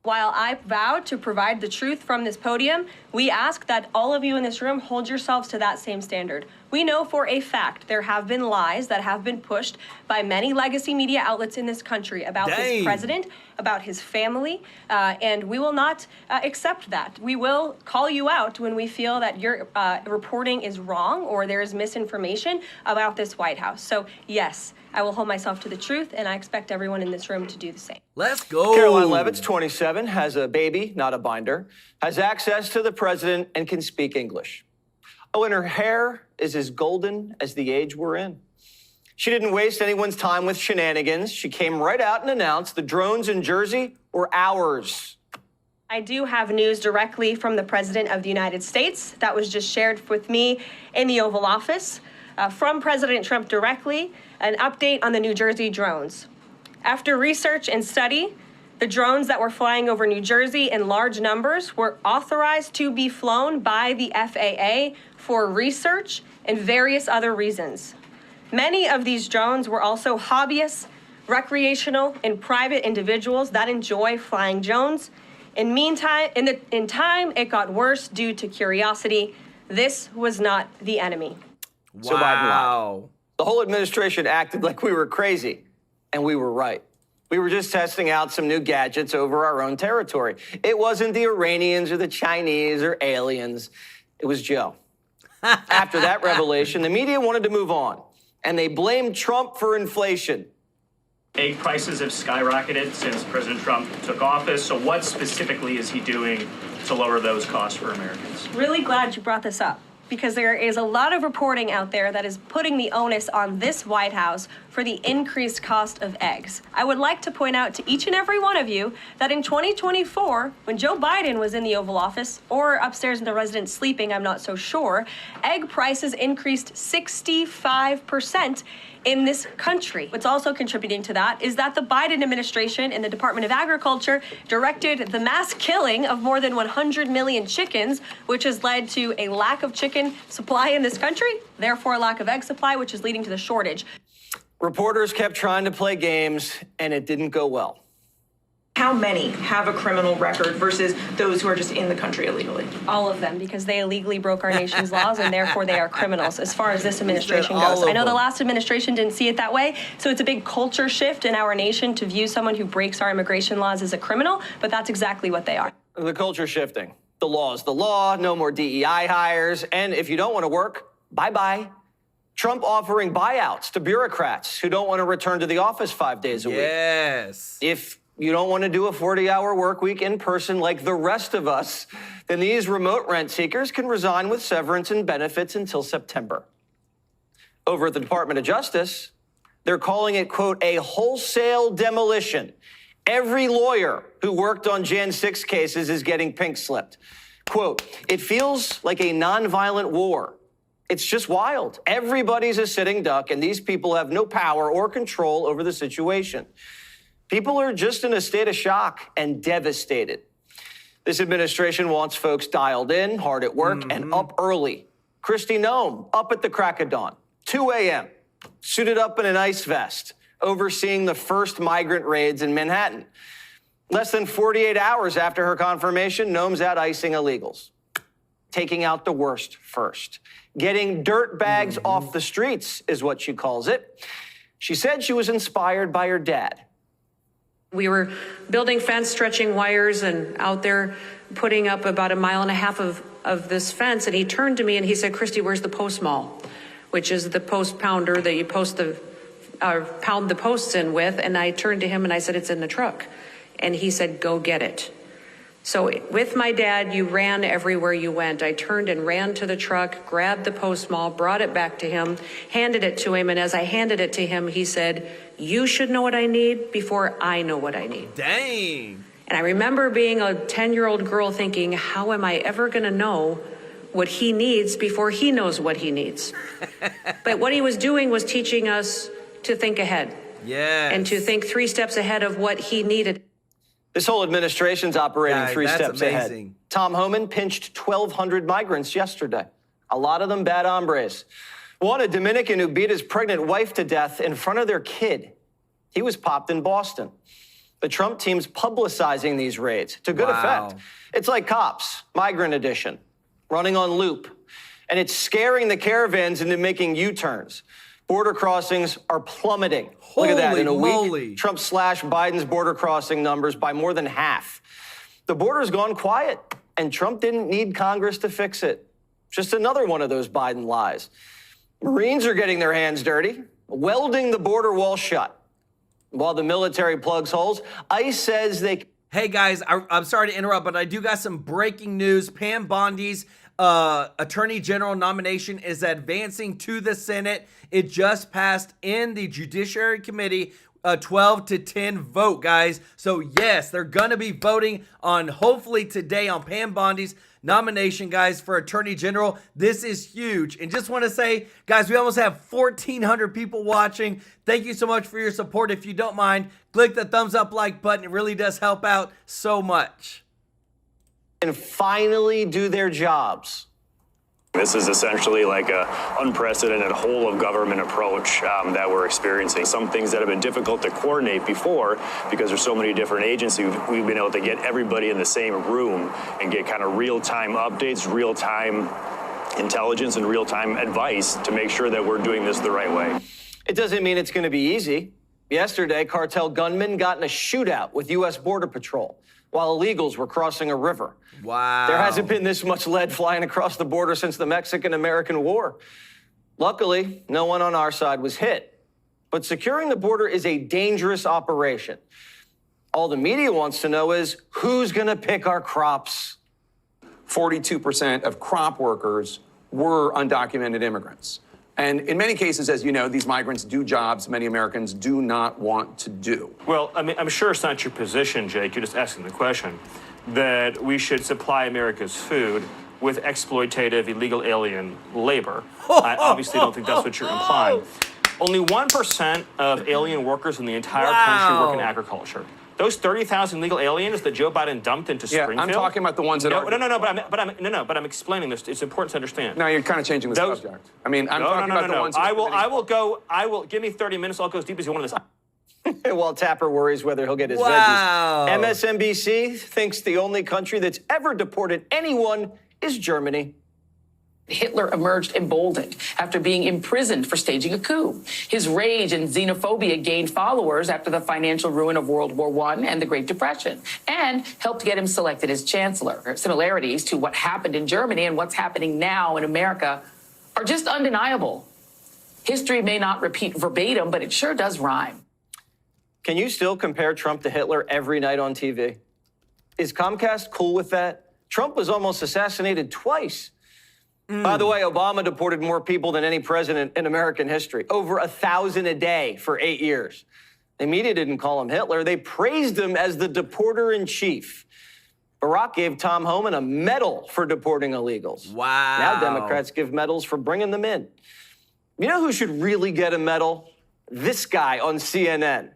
While I vow to provide the truth from this podium, we ask that all of you in this room hold yourselves to that same standard. We know for a fact there have been lies that have been pushed by many legacy media outlets in this country about this president, about his family, and we will not accept that. We will call you out when we feel that your reporting is wrong or there is misinformation about this White House. So yes, I will hold myself to the truth, and I expect everyone in this room to do the same. Let's go. Caroline Leavitt's 27, has a baby, not a binder, has access to the president, and can speak English. Oh, and her hair is as golden as the age we're in. She didn't waste anyone's time with shenanigans. She came right out and announced the drones in Jersey were ours. I do have news directly from the President of the United States that was just shared with me in the Oval Office. From President Trump directly, an update on the New Jersey drones. After research and study, the drones that were flying over New Jersey in large numbers were authorized to be flown by the FAA for research and various other reasons. Many of these drones were also hobbyists, recreational, and private individuals that enjoy flying drones. In time, it got worse due to curiosity. This was not the enemy. So Biden lied. The whole administration acted like we were crazy, and we were right. We were just testing out some new gadgets over our own territory. It wasn't the Iranians or the Chinese or aliens. It was Joe. After that revelation, the media wanted to move on, and they blamed Trump for inflation. Egg prices have skyrocketed since President Trump took office. So what specifically is he doing to lower those costs for Americans? Really glad you brought this up, because there is a lot of reporting out there that is putting the onus on this White House for the increased cost of eggs. I would like to point out to each and every one of you that in 2024, when Joe Biden was in the Oval Office, or upstairs in the residence sleeping, I'm not so sure, egg prices increased 65% in this country. What's also contributing to that is that the Biden administration and the Department of Agriculture directed the mass killing of more than 100 million chickens, which has led to a lack of chicken supply in this country, therefore a lack of egg supply, which is leading to the shortage. Reporters kept trying to play games, and it didn't go well. How many have a criminal record versus those who are just in the country illegally? All of them, because they illegally broke our nation's laws, and therefore they are criminals as far as this administration goes. I know the last administration didn't see it that way, so it's a big culture shift in our nation to view someone who breaks our immigration laws as a criminal, but that's exactly what they are. The culture shifting. The law is the law, no more DEI hires, and if you don't want to work, bye-bye. Trump offering buyouts to bureaucrats who don't want to return to the office 5 days a week. Yes. If you don't want to do a 40-hour work week in person like the rest of us, then these remote rent seekers can resign with severance and benefits until September. Over at the Department of Justice, they're calling it, quote, a wholesale demolition. Every lawyer who worked on Jan 6 cases is getting pink slipped. Quote, it feels like a nonviolent war. It's just wild. Everybody's a sitting duck, and these people have no power or control over the situation. People are just in a state of shock and devastated. This administration wants folks dialed in, hard at work, and up early. Kristi Noem, up at the crack of dawn, 2 a.m., suited up in an ice vest, overseeing the first migrant raids in Manhattan. Less than 48 hours after her confirmation, Noem's out icing illegals, taking out the worst first. Getting dirt bags off the streets is what she calls it. She said she was inspired by her dad. We were building fence, stretching wires, and out there putting up about 1.5 miles of this fence. And he turned to me and he said, Kristi, where's the post mall? Which is the post pounder that you pound the posts in with. And I turned to him and I said, it's in the truck. And he said, go get it. So with my dad, you ran everywhere you went. I turned and ran to the truck, grabbed the post mall, brought it back to him, handed it to him. And as I handed it to him, he said, you should know what I need before I know what I need. Dang. And I remember being a 10-year-old girl thinking, how am I ever going to know what he needs before he knows what he needs? But what he was doing was teaching us to think ahead. Yes. And to think 3 steps ahead of what he needed. This whole administration's operating Guys, 3 that's steps amazing. ahead. Tom Homan pinched 1,200 migrants yesterday. A lot of them bad hombres. One, a Dominican who beat his pregnant wife to death in front of their kid. He was popped in Boston. The Trump team's publicizing these raids to good effect. It's like Cops, Migrant Edition, running on loop. And it's scaring the caravans into making U-turns. Border crossings are plummeting. Look at that. In a week, Trump slashed Biden's border crossing numbers by more than half. The border's gone quiet, and Trump didn't need Congress to fix it. Just another one of those Biden lies. Marines are getting their hands dirty, welding the border wall shut. While the military plugs holes, ICE says they... Hey guys, I'm sorry to interrupt, but I do got some breaking news. Pam Bondi's Attorney General nomination is advancing to the Senate. It just passed in the Judiciary Committee, 12-10 vote, guys. So yes, they're gonna be voting on, hopefully today, on Pam Bondi's nomination, guys, for Attorney General. This is huge. And just want to say, guys, we almost have 1,400 people watching. Thank you so much for your support. If you don't mind, click the thumbs up like button. It really does help out so much. And finally do their jobs. This is essentially like an unprecedented whole of government approach that we're experiencing. Some things that have been difficult to coordinate before because there's so many different agencies, we've been able to get everybody in the same room and get kind of real-time updates, real-time intelligence, and real-time advice to make sure that we're doing this the right way. It doesn't mean it's going to be easy. Yesterday, cartel gunmen got in a shootout with U.S. Border Patrol while illegals were crossing a river. Wow. There hasn't been this much lead flying across the border since the Mexican-American War. Luckily, no one on our side was hit. But securing the border is a dangerous operation. All the media wants to know is, who's going to pick our crops? 42% of crop workers were undocumented immigrants. And in many cases, as you know, these migrants do jobs many Americans do not want to do. Well, I mean, I'm sure it's not your position, Jake, you're just asking the question, that we should supply America's food with exploitative illegal alien labor. I obviously don't think that's what you're implying. Only 1% of alien workers in the entire country work in agriculture. Those 30,000 legal aliens that Joe Biden dumped into Springfield. I'm talking about the ones that are. But I'm explaining this. It's important to understand. No, you're kind of changing the subject. I mean, I'm talking about the ones. I will give me 30 minutes. I'll go as deep as you want on this. While Tapper worries whether he'll get his veggies. MSNBC thinks the only country that's ever deported anyone is Germany. Hitler emerged emboldened after being imprisoned for staging a coup. His rage and xenophobia gained followers after the financial ruin of World War I and the Great Depression, and helped get him selected as chancellor. Similarities to what happened in Germany and what's happening now in America are just undeniable. History may not repeat verbatim, but it sure does rhyme. Can you still compare Trump to Hitler every night on TV? Is Comcast cool with that? Trump was almost assassinated twice. By the way, Obama deported more people than any president in American history, over 1,000 a day for 8 years. The media didn't call him Hitler. They praised him as the deporter-in-chief. Barack gave Tom Homan a medal for deporting illegals. Wow. Now Democrats give medals for bringing them in. You know who should really get a medal? This guy on CNN.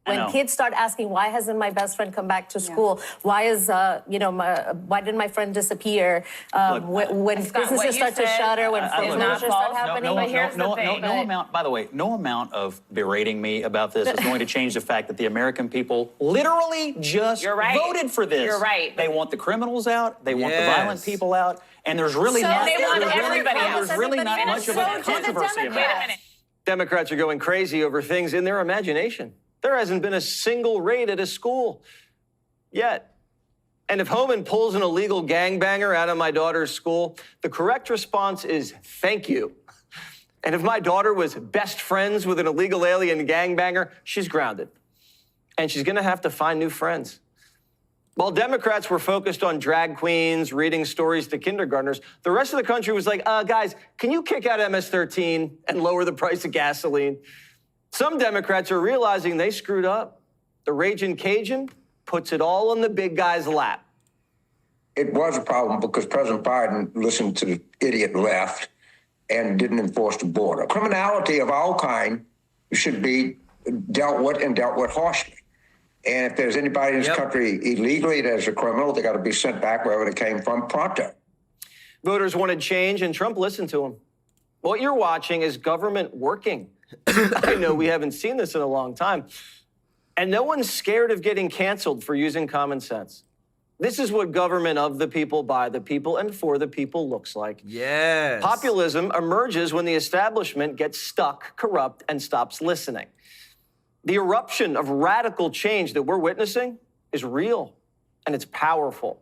When kids start asking, why hasn't my best friend come back to school? Why is, why did my friend disappear? When businesses start to shutter, when foreclosures start happening. No amount, by the way, no amount of berating me about this is going to change the fact that the American people literally just voted for this. You're right. They want the criminals out. They want the violent people out. And there's really not much of a controversy about it. Democrats are going crazy over things in their imagination. There hasn't been a single raid at a school yet. And if Homan pulls an illegal gangbanger out of my daughter's school, the correct response is thank you. And if my daughter was best friends with an illegal alien gangbanger, she's grounded. And she's going to have to find new friends. While Democrats were focused on drag queens, reading stories to kindergartners, the rest of the country was like, guys, can you kick out MS-13 and lower the price of gasoline? Some Democrats are realizing they screwed up. The raging Cajun puts it all on the big guy's lap. It was a problem because President Biden listened to the idiot left and didn't enforce the border. Criminality of all kind should be dealt with harshly. And if there's anybody in this country illegally that's a criminal, they got to be sent back wherever they came from pronto. Voters wanted change, and Trump listened to them. What you're watching is government working. I know we haven't seen this in a long time. And no one's scared of getting canceled for using common sense. This is what government of the people, by the people, and for the people looks like. Yes. Populism emerges when the establishment gets stuck, corrupt, and stops listening. The eruption of radical change that we're witnessing is real, and it's powerful.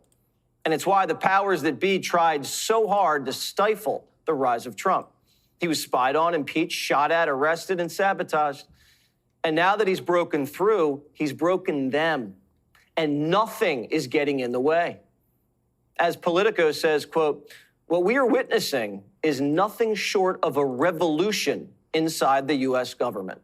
And it's why the powers that be tried so hard to stifle the rise of Trump. He was spied on, impeached, shot at, arrested, and sabotaged. And now that he's broken through, he's broken them. And nothing is getting in the way. As Politico says, quote, what we are witnessing is nothing short of a revolution inside the U.S. government.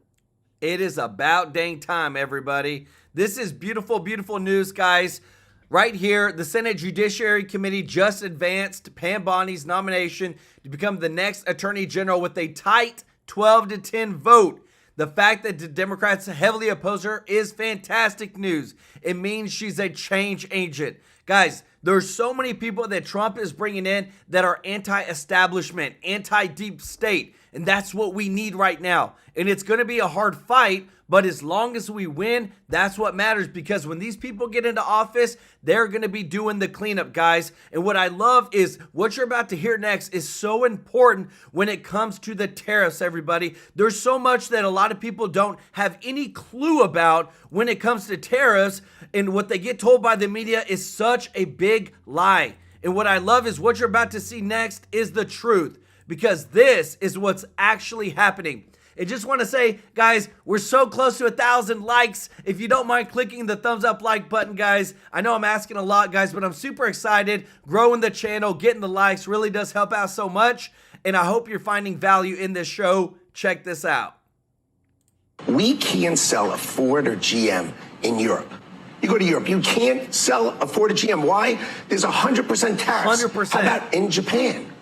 It is about dang time, everybody. This is beautiful, beautiful news, guys. Right here, the Senate Judiciary Committee just advanced Pam Bondi's nomination to become the next Attorney General with a tight 12-10 vote. The fact that the Democrats heavily oppose her is fantastic news. It means she's a change agent. Guys, there's so many people that Trump is bringing in that are anti-establishment, anti-deep state, and that's what we need right now. And it's going to be a hard fight, but as long as we win, that's what matters, because when these people get into office, they're going to be doing the cleanup, guys. And what I love is what you're about to hear next is so important when it comes to the tariffs, everybody. There's so much that a lot of people don't have any clue about when it comes to tariffs, and what they get told by the media is such a big lie. And what I love is what you're about to see next is the truth, because this is what's actually happening. I just want to say, guys, we're so close to 1,000 likes. If you don't mind clicking the thumbs up like button, guys. I know I'm asking a lot, guys, but I'm super excited. Growing the channel, getting the likes really does help out so much. And I hope you're finding value in this show. Check this out. We can't sell a Ford or GM in Europe. You go to Europe, you can't sell a Ford or GM. Why? There's 100% tariffs. 100%. How about in Japan?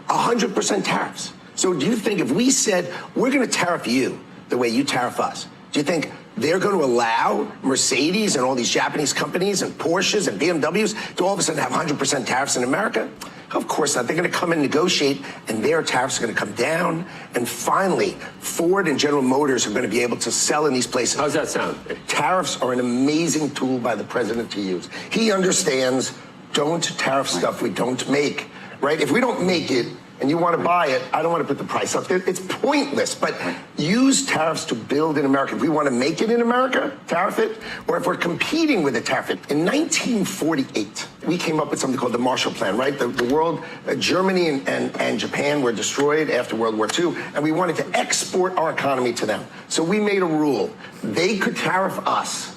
100% tariffs. So do you think if we said, we're going to tariff you the way you tariff us, do you think they're going to allow Mercedes and all these Japanese companies and Porsches and BMWs to all of a sudden have 100% tariffs in America? Of course not. They're going to come and negotiate, and their tariffs are going to come down. And finally, Ford and General Motors are going to be able to sell in these places. How's that sound? Tariffs are an amazing tool by the president to use. He understands, don't tariff stuff we don't make. right? If we don't make it and you want to buy it, I don't want to put the price up. It's pointless, but use tariffs to build in America. If we want to make it in America, tariff it, or if we're competing with it, tariff it. In 1948, we came up with something called the Marshall Plan, right? The world, Germany and Japan were destroyed after World War II, and we wanted to export our economy to them. So we made a rule. They could tariff us,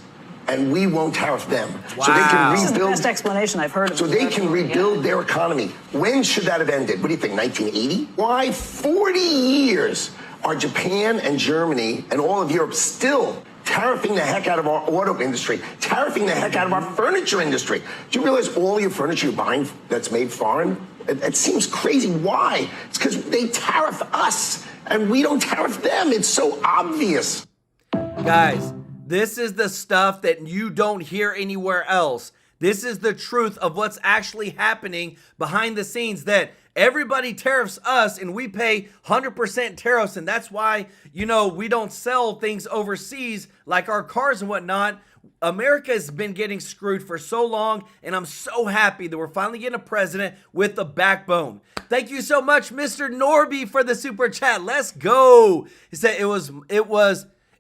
and we won't tariff them. Wow. So they can rebuild. This is the best explanation I've heard of. So they can rebuild their economy. When should that have ended? What do you think, 1980? Why 40 years are Japan and Germany and all of Europe still tariffing the heck out of our auto industry, tariffing the heck out of our furniture industry? Do you realize all your furniture you're buying that's made foreign? It seems crazy. Why? It's because they tariff us and we don't tariff them. It's so obvious. Guys, this is the stuff that you don't hear anywhere else. This is the truth of what's actually happening behind the scenes, that everybody tariffs us and we pay 100% tariffs. And that's why, you know, we don't sell things overseas like our cars and whatnot. America has been getting screwed for so long, and I'm so happy that we're finally getting a president with a backbone. Thank you so much, Mr. Norby, for the super chat. Let's go. He said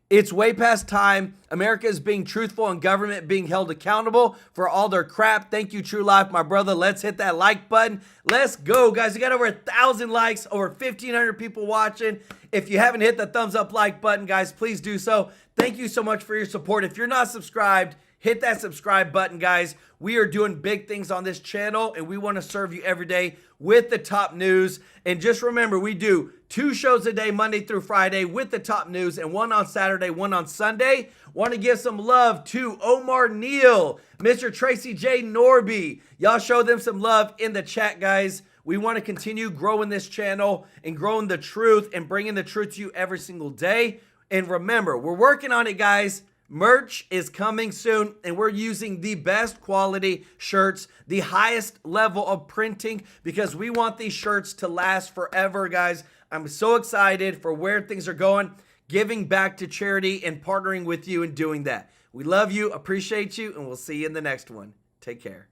it's way past time. America is being truthful and government being held accountable for all their crap. Thank you, TrueLife, my brother. Let's hit that like button. Let's go, guys. We got over 1,000 likes, over 1,500 people watching. If you haven't hit the thumbs up like button, guys, please do so. Thank you so much for your support. If you're not subscribed, hit that subscribe button, guys. We are doing big things on this channel, and we want to serve you every day with the top news. And just remember, we do 2 shows a day, Monday through Friday, with the top news, and 1 on Saturday, 1 on Sunday. Want to give some love to Omar Neal, Mr. Tracy J. Norby. Y'all show them some love in the chat, guys. We want to continue growing this channel and growing the truth and bringing the truth to you every single day. And remember, we're working on it, guys. Merch is coming soon, and we're using the best quality shirts, the highest level of printing, because we want these shirts to last forever, guys. I'm so excited for where things are going, giving back to charity and partnering with you and doing that. We love you, appreciate you, and we'll see you in the next one. Take care.